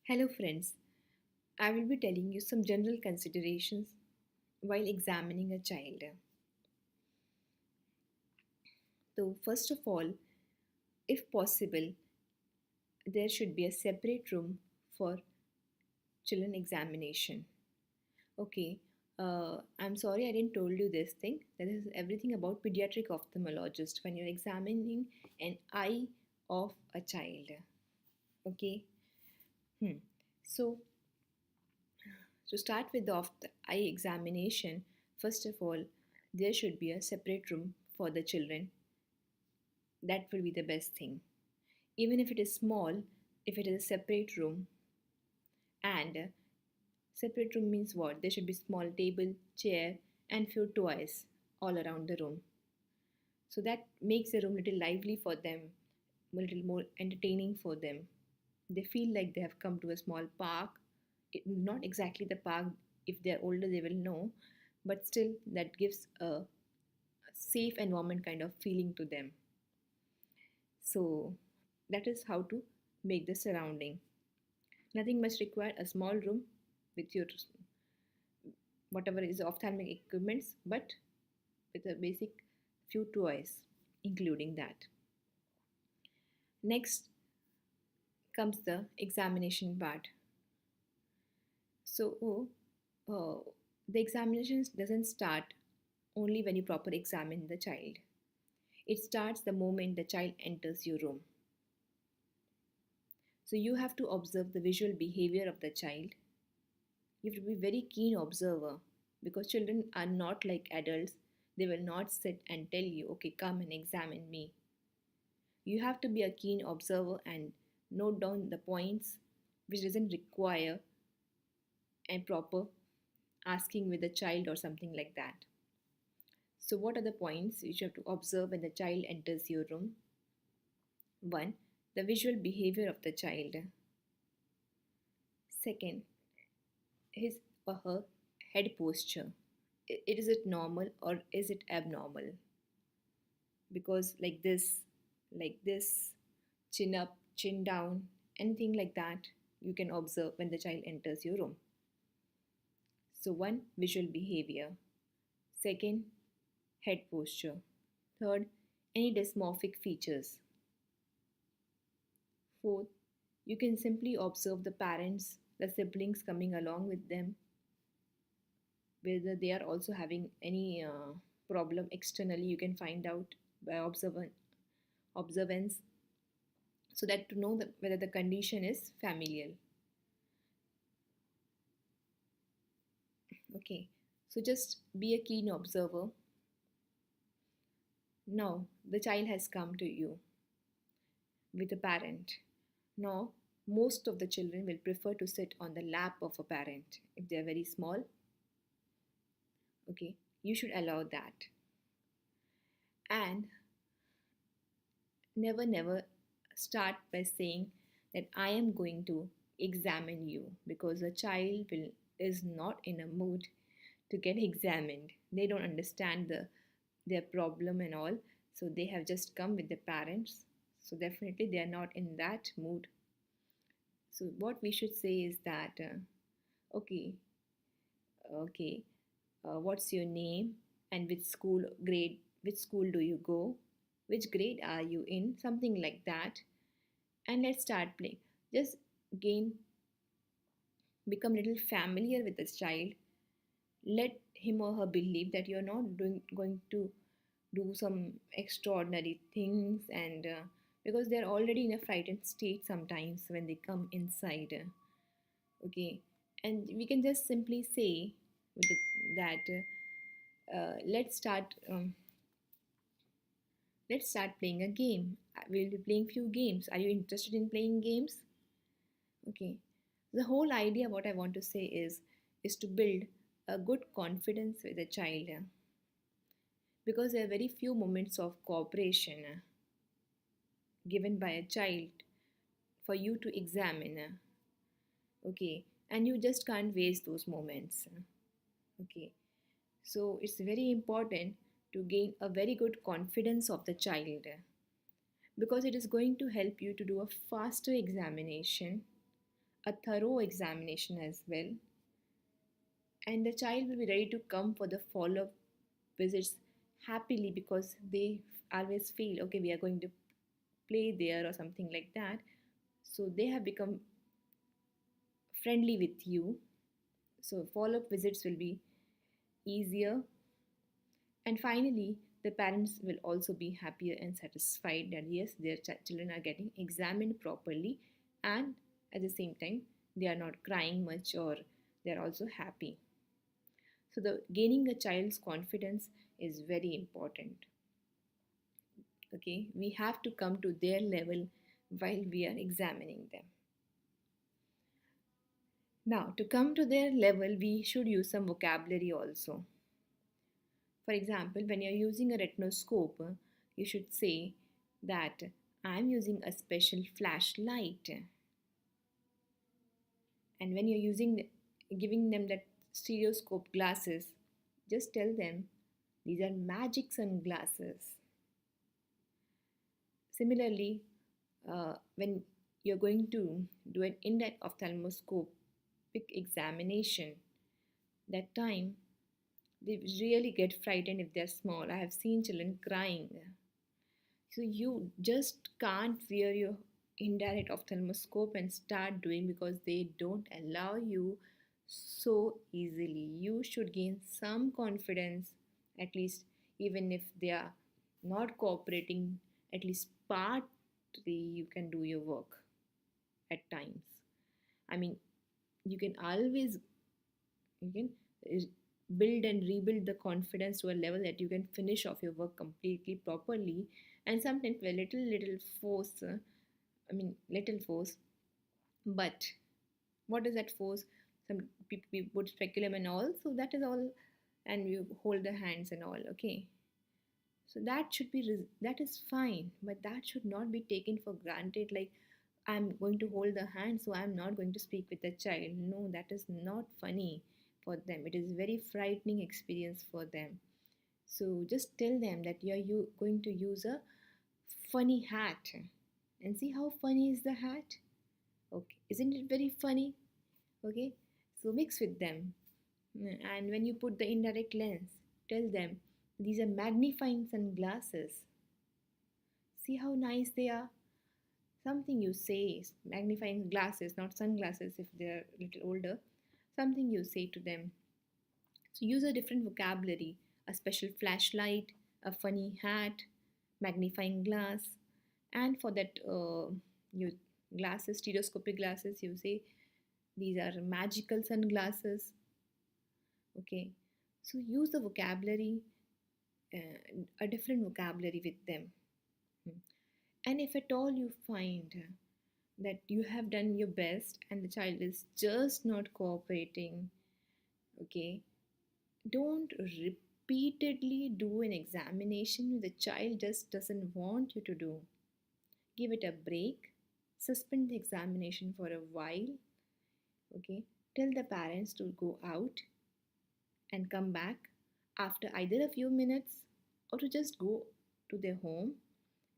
Hello, friends. I will be telling you some general considerations while examining a child. So, first of all, if possible, there should be a separate room for children examination. Okay, I'm sorry I didn't told you this thing. That is everything about pediatric ophthalmologist when you're examining an eye of a child. Okay. Hmm. So, to start with the eye examination, first of all, there should be a separate room for the children. That will be the best thing. Even if it is small, if it is a separate room, and separate room means what? There should be small table, chair, and few toys all around the room. So that makes the room little lively for them, a little more entertaining for them. They feel like they have come to a small park. Not exactly the park. If they're older, they will know, but still, that gives a safe environment kind of feeling to them. So that is how to make the surrounding. Nothing much required, a small room with your whatever is ophthalmic equipments, but with a basic few toys, including that. Next comes the examination part. So the examination doesn't start only when you properly examine the child. It starts the moment the child enters your room. So you have to observe the visual behavior of the child. You have to be very keen observer because children are not like adults. They will not sit and tell you, okay, come and examine me. You have to be a keen observer and note down the points which doesn't require a proper asking with the child or something like that. So what are the points which you have to observe when the child enters your room? One, the visual behavior of the child. Second, his or her head posture. Is it normal or is it abnormal? Because like this, chin up, chin down, anything like that, you can observe when the child enters your room. So, one, visual behavior. Second, head posture. Third, any dysmorphic features. Fourth, you can simply observe the parents, the siblings coming along with them, whether they are also having any problem externally. You can find out by observance, so that to know that whether the condition is familial. Okay, so just be a keen observer. Now the child has come to you with a parent. Now most of the children will prefer to sit on the lap of a parent if they are very small. Okay, you should allow that. And never start by saying that I am going to examine you, because a child is not in a mood to get examined. They don't understand their problem and all, so they have just come with their parents, so definitely they are not in that mood. So what we should say is that okay, okay, what's your name and which school do you go, which grade are you in, something like that. And let's start playing. Just gain become little familiar with this child. Let him or her believe that you're not going to do some extraordinary things, and because they're already in a frightened state sometimes when they come inside. Okay, and we can just simply say that let's start playing a game. We'll be playing few games. Are you interested in playing games? Okay. The whole idea, what I want to say is to build a good confidence with a child, because there are very few moments of cooperation given by a child for you to examine. Okay, and you just can't waste those moments. Okay, so it's very important to gain a very good confidence of the child, because it is going to help you to do a faster examination, a thorough examination as well, and the child will be ready to come for the follow-up visits happily because they always feel okay, we are going to play there or something like that. So they have become friendly with you. So follow-up visits will be easier. And finally, the parents will also be happier and satisfied that yes, their children are getting examined properly, and at the same time, they are not crying much, or they are also happy. So, the gaining a child's confidence is very important. Okay, we have to come to their level while we are examining them. Now, to come to their level, we should use some vocabulary also. For example, when you're using a retinoscope, you should say that I'm using a special flashlight. And when you're giving them that stereoscope glasses, just tell them these are magic sunglasses. Similarly, when you're going to do an in-depth ophthalmoscopic examination, that time they really get frightened if they're small. I have seen children crying. So you just can't wear your indirect ophthalmoscope and start doing because they don't allow you so easily. You should gain some confidence, at least even if they are not cooperating, at least partly you can do your work at times. I mean, you can always you can build and rebuild the confidence to a level that you can finish off your work completely properly, and sometimes with little force, little force, but what is that force? Some people put speculum and all, so that is all, and you hold the hands and all, okay. So that should be that is fine, but that should not be taken for granted, like I'm going to hold the hand, so I'm not going to speak with the child. No, that is not funny for them. It is very frightening experience for them. So just tell them that you going to use a funny hat, and see how funny is the hat. Okay, isn't it very funny? Okay, so mix with them. And when you put the indirect lens, tell them these are magnifying sunglasses. See how nice they are. Something you say, magnifying glasses, not sunglasses if they're a little older, something you say to them. So use a different vocabulary, a special flashlight, a funny hat, magnifying glass, and for that you glasses, stereoscopic glasses, you say these are magical sunglasses. Okay, so use the vocabulary, a different vocabulary with them. Hmm. And if at all you find that you have done your best and the child is just not cooperating, okay, don't repeatedly do an examination the child just doesn't want you to do. Give it a break, suspend the examination for a while, okay. Tell the parents to go out and come back after either a few minutes, or to just go to their home,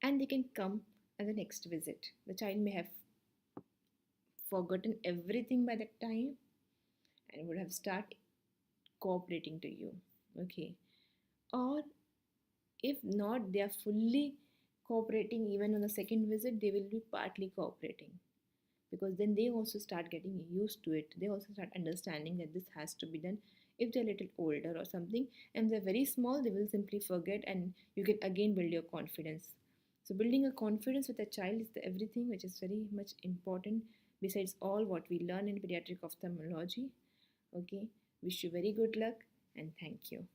and they can come at the next visit. The child may have forgotten everything by that time and would have started cooperating to you, okay. Or if not, they are fully cooperating. Even on the second visit they will be partly cooperating, because then they also start getting used to it. They also start understanding that this has to be done. If they're a little older or something and they're very small, they will simply forget, and you can again build your confidence. So building a confidence with a child is the everything which is very much important, besides all what we learn in pediatric ophthalmology. Okay, wish you very good luck and thank you.